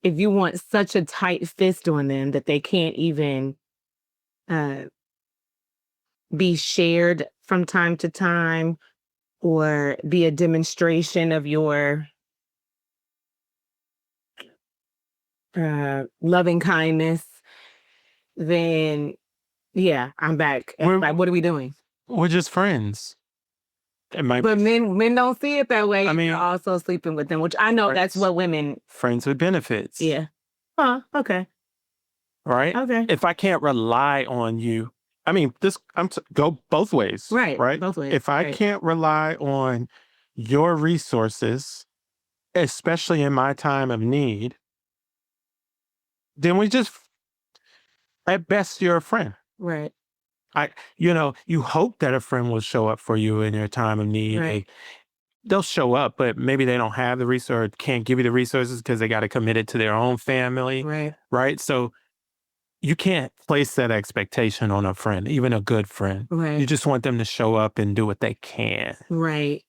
if you want such a tight fist on them that they can't even uh, be shared from time to time or be a demonstration of your loving kindness, then yeah, I'm back. We're Like, what are we doing? we're just friends. It might But be, men don't see it that way. I And mean, you're also sleeping with them, which I know that's friends, what women. friends with benefits, Yeah. Huh. Okay. right? Okay. If I can't rely on you, I mean, go both ways, Right. right? Both ways. If I Right. can't rely on your resources especially in my time of need, then we just, at best, you're a friend. Right. I, you hope that a friend will show up for you in your time of need. Right. They'll show up, but maybe they don't have the resource, can't give you the resources because they got to commit it to their own family. Right. Right. So you can't place that expectation on a friend, even a good friend. You Right. just want them to show up and do what they can. Right.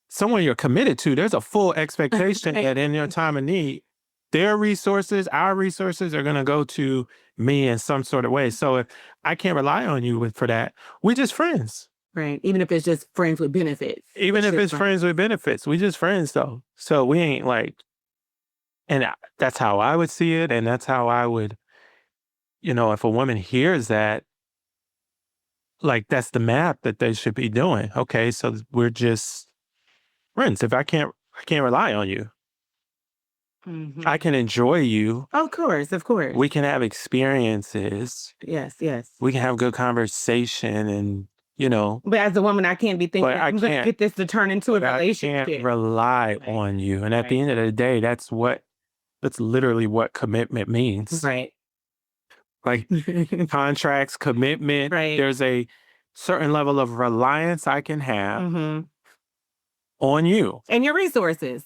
Someone you're committed to, there's a full expectation Right. that in your time of need, their resources, our resources are going to go to me in some sort of way. So if I can't rely on you for that, we're just friends. Right. Even if it's just friends with benefits. Even if just it's friends with benefits, we just friends though. So we ain't like, that's how I would see it. And that's how I would, if a woman hears that, like that's the map that they should be doing. Okay, so we're just friends. If I can't rely on you. I Mhm. can enjoy you. Of course. Of course. We can have experiences. Yes. Yes. We can have good conversation and. But as a woman, I can't be But thinking I I'm going to can't get this to turn into a I can't relationship. rely Right. on you. And at the Right. end of the day, that's literally what commitment means. Right. Like contracts, commitment, Right. there's a certain level of reliance I can have Mhm. on you. And your resources.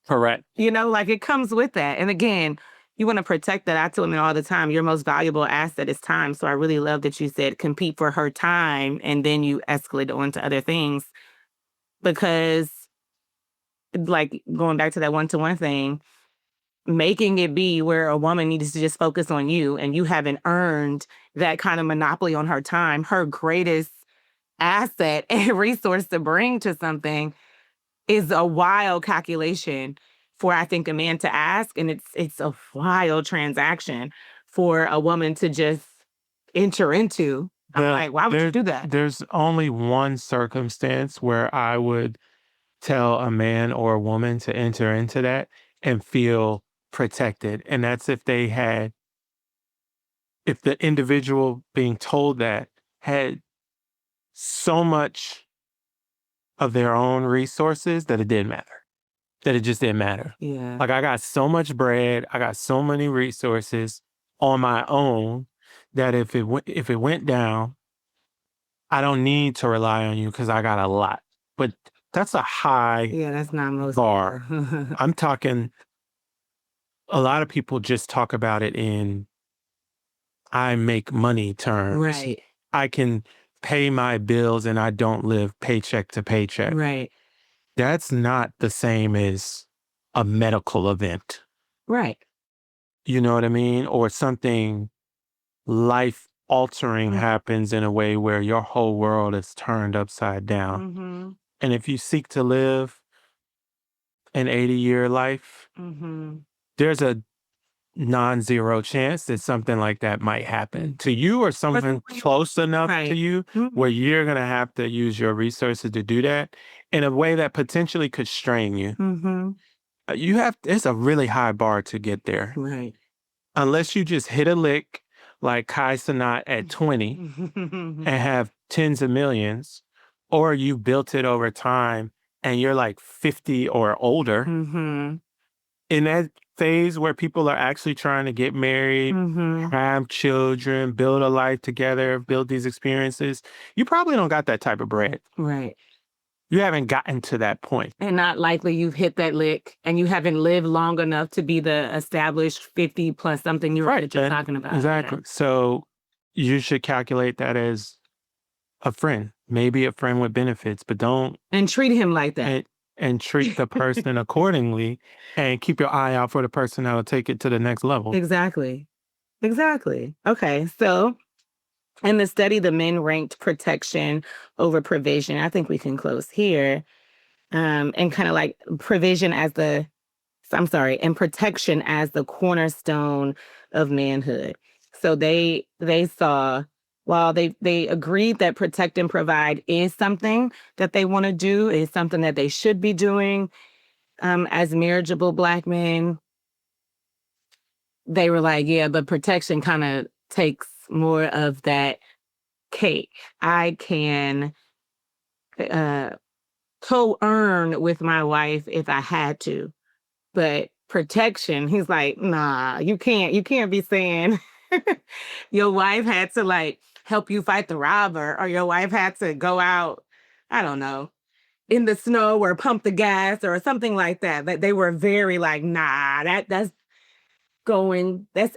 Correct. Like it comes with that. And again, you want to protect that. I tell women all the time, your most valuable asset is time. So I really love that you said compete for her time and then you escalate on to other things because, like, going back to that one-to-one thing, making it be where a woman needs to just focus on you and you haven't earned that kind of monopoly on her time, her greatest asset and resource to bring to something is a wild calculation for I think a man to ask, and it's a wild transaction for a woman to just enter into. I'm Well, like, why would you do that? there's only one circumstance where I would tell a man or a woman to enter into that and feel protected. And that's if the individual being told that had so much of their own resources that it didn't matter, that it just didn't matter. Yeah. Like I got so much bread, I got so many resources on my own that if it went down, I don't need to rely on you because I got a lot. But that's a high Yeah, that's not most bar. people. I'm talking, a lot of people just talk about it in I make money terms. Right. I can pay my bills and I don't live paycheck to paycheck. Right. That's not the same as a medical event. Right. You know what I mean? Or something life altering happens in a way where your whole world is turned upside down. Mm-hmm. And if you seek to live an 80-year life, Mm-hmm. there's a non-zero chance that something like that might happen to you or someone close enough to Right. you where you're going to have to use your resources to do that in a way that potentially could strain you. Mm-hmm. It's a really high bar to get there. Right. Unless you just hit a lick like Kai Cenat at 20 and have tens of millions, or you built it over time and you're like 50 or older. Mm-hmm. In that phase where people are actually trying to get married, Mm-hmm. have children, build a life together, build these experiences, you probably don't got that type of bread. Right. You haven't gotten to that point. And not likely you've hit that lick and you haven't lived long enough to be the established 50 plus something you were Right. just talking about. Exactly. So you should calculate that as a friend, maybe a friend with benefits, but don't And treat him like that. and treat the person accordingly and keep your eye out for the person that'll take it to the next level. Exactly. Exactly. Okay. So in the study, the men ranked protection over provision. I think we can close here. And kind of like provision as and protection as the cornerstone of manhood. So they saw, while they agreed that protect and provide is something that they want to do, is something that they should be doing as marriageable Black men, they were like, yeah, but protection kind of takes more of that cake. I can uh, co-earn with my wife if I had to. But protection, he's like, nah, you can't be saying your wife had to like help you fight the robber or your wife had to go out, I don't know, in the snow or pump the gas or something like that. That they were very like, nah, that's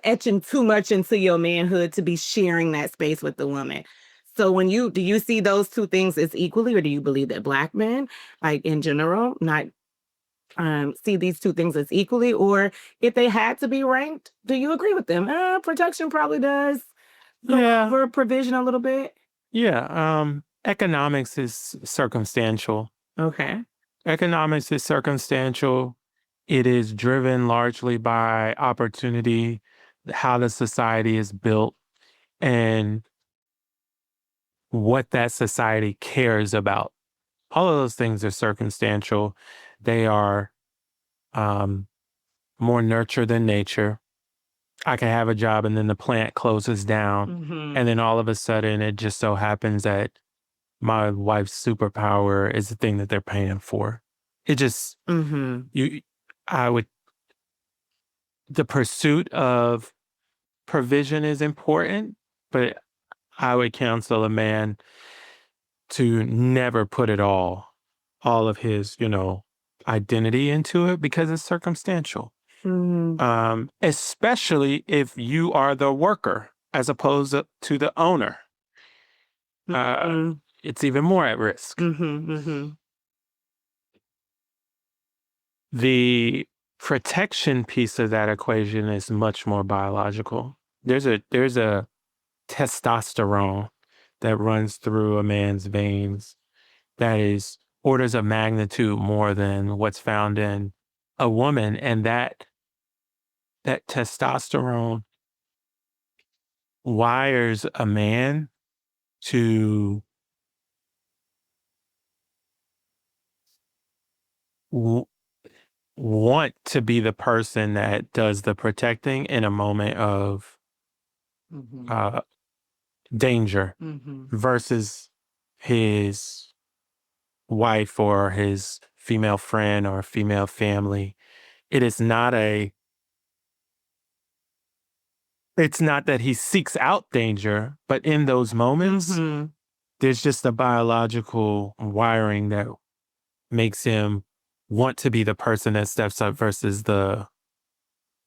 etching too much into your manhood to be sharing that space with the woman. So do you see those two things as equally, or do you believe that Black men, like in general, not see these two things as equally, or if they had to be ranked, do you agree with them? Protection probably does go Yeah. over provision a little bit. Yeah. Economics is circumstantial. Okay. Economics is circumstantial. It is driven largely by opportunity, how the society is built, and what that society cares about. All of those things are circumstantial. They are um, more nurture than nature. I can have a job and then the plant closes down. Mm-hmm. And then all of a sudden, it just so happens that my wife's superpower is the thing that they're paying for. It just, Mm-hmm. you, I would, the pursuit of provision is important, but I would counsel a man to never put all of his, identity into it because it's circumstantial. Mm-hmm. Especially if you are the worker as opposed to the owner. Uh, Mm-hmm. it's even more at risk. Mm-hmm. The protection piece of that equation is much more biological. There's a testosterone that runs through a man's veins that is orders of magnitude more than what's found in a woman, and that testosterone wires a man to w- want to be the person that does the protecting in a moment of Mm-hmm. uh, danger Mm-hmm. versus his wife or his female friend or female family. It is not a it's not that he seeks out danger, but in those moments, Mm-hmm. there's just a biological wiring that makes him want to be the person that steps up versus the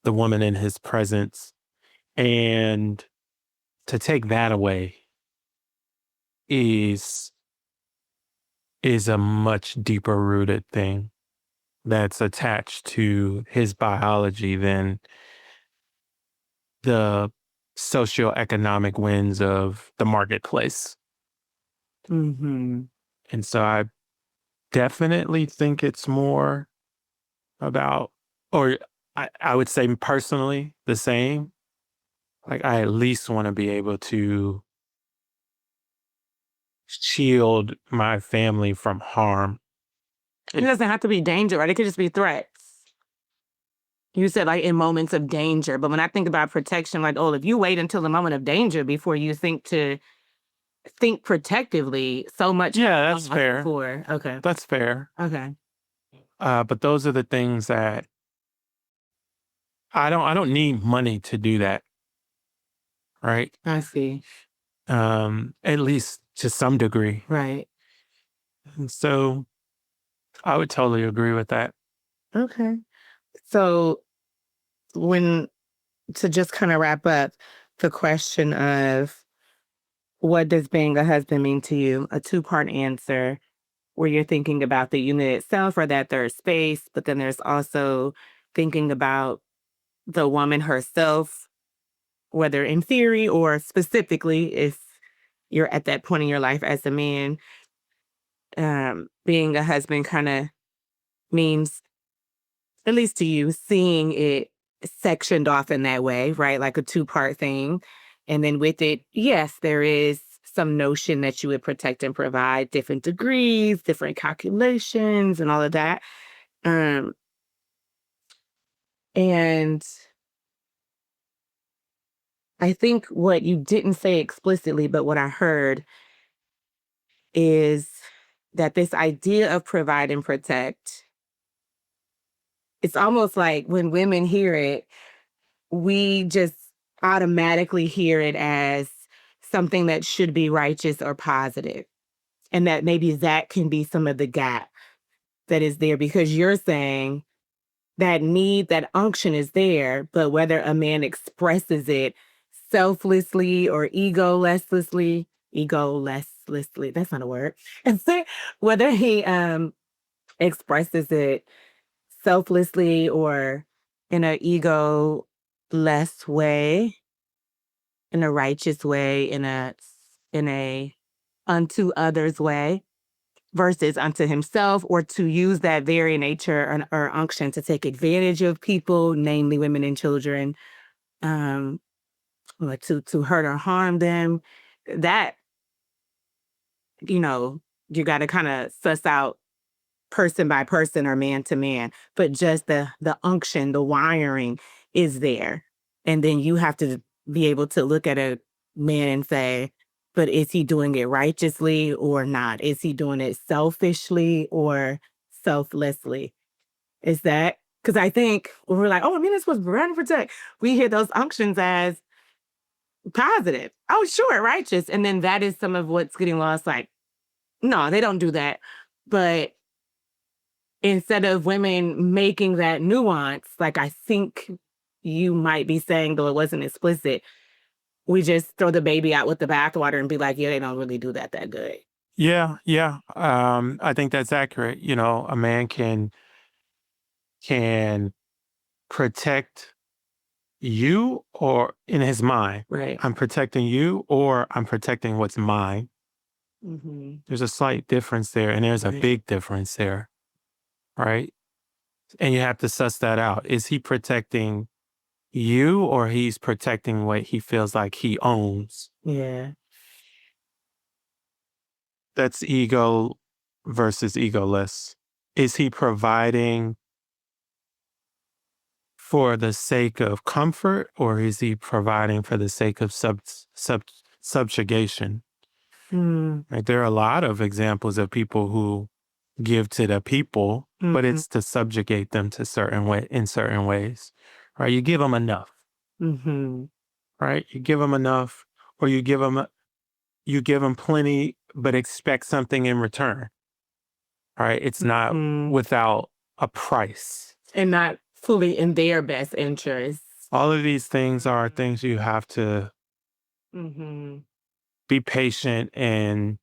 woman in his presence. And to take that away is is a much deeper rooted thing that's attached to his biology than the socioeconomic winds of the marketplace. Mm-hmm. And so I definitely think it's more about, or I would say personally the same. Like I at least want to be able to shield my family from harm. It doesn't have to be danger, right? It could just be threats. You said like in moments of danger, but when I think about protection, like, oh, if you wait until the moment of danger before you think protectively, so much Yeah, that's fair. before. Okay. That's fair. Okay. But those are the things that I don't need money to do that, right? I see. At least to some degree. Right. And so I would totally agree with that. Okay. So when to just kind of wrap up the question of what does being a husband mean to you? A two-part answer where you're thinking about the unit itself or that third space, but then there's also thinking about the woman herself, whether in theory or specifically if you're at that point in your life as a man. Being a husband kind of means, at least to you, seeing it sectioned off in that way, right? Like a two-part thing. And then with it, yes, there is some notion that you would protect and provide different degrees, different calculations, and all of that. Um, and I think what you didn't say explicitly, but what I heard is that this idea of provide and protect, it's almost like when women hear it, we just automatically hear it as something that should be righteous or positive. And that maybe that can be some of the gap that is there because you're saying that need, that unction is there, but whether a man expresses it selflessly or egolessly, that's not a word. And so whether he expresses it selflessly or in an ego-less way, in a righteous way, in a unto others way, versus unto himself, or to use that very nature or unction to take advantage of people, namely women and children, um, or to hurt or harm them. That, you got to kind of suss out person by person or man to man, but just the unction, the wiring is there. And then you have to be able to look at a man and say, but is he doing it righteously or not? Is he doing it selfishly or selflessly? Is that because I think when we're like, oh, I mean, this was run and protect, we hear those unctions as positive. Oh, sure, righteous. And then that is some of what's getting lost. Like, no, they don't do that. But instead of women making that nuance, like I think you might be saying, though it wasn't explicit, we just throw the baby out with the bathwater and be like, yeah, they don't really do that good. Yeah, yeah. I think that's accurate. You know, a man can protect you or in his mind. Right. I'm protecting you or I'm protecting what's mine. Mm-hmm. There's a slight difference there, and there's a Right. big difference there, right? And you have to suss that out. Is he protecting you or he's protecting what he feels like he owns? Yeah. That's ego versus egoless. Is he providing for the sake of comfort or is he providing for the sake of subjugation? Mm. Like there are a lot of examples of people who give to the people, but Mm-hmm. it's to subjugate them to in certain ways, right? You give them enough, Mm-hmm. right? You give them enough, or you give them plenty, but expect something in return, right? It's not Mm. without a price. And not fully in their best interest. All of these things are things you have to Mm-hmm. be patient and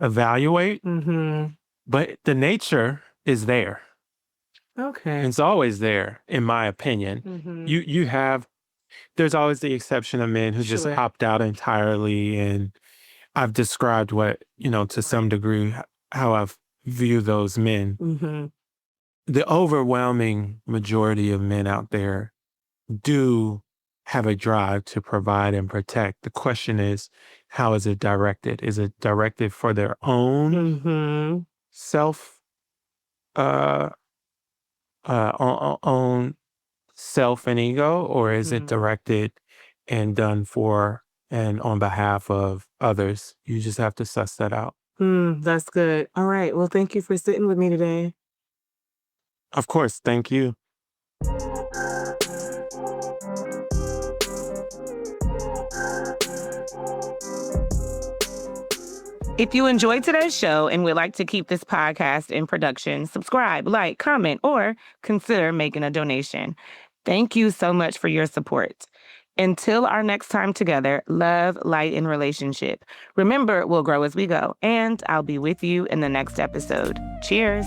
evaluate, Mm-hmm. but the nature is there. Okay. It's always there, in my opinion. Mm-hmm. You have there's always the exception of men who just Sure. opt out entirely, and I've described what to some degree how I've viewed those men. Mm-hmm. The overwhelming majority of men out there do have a drive to provide and protect. The question is, how is it directed? Is it directed for their own Mm-hmm. self, uh, own self and ego, or is it Mm-hmm. directed and done for and on behalf of others? You just have to suss that out. That's good. All right. Well, thank you for sitting with me today. Of course. Thank you. If you enjoyed today's show and would like to keep this podcast in production, subscribe, like, comment, or consider making a donation. Thank you so much for your support. Until our next time together, love, light, and relationship. Remember, we'll grow as we go, and I'll be with you in the next episode. Cheers.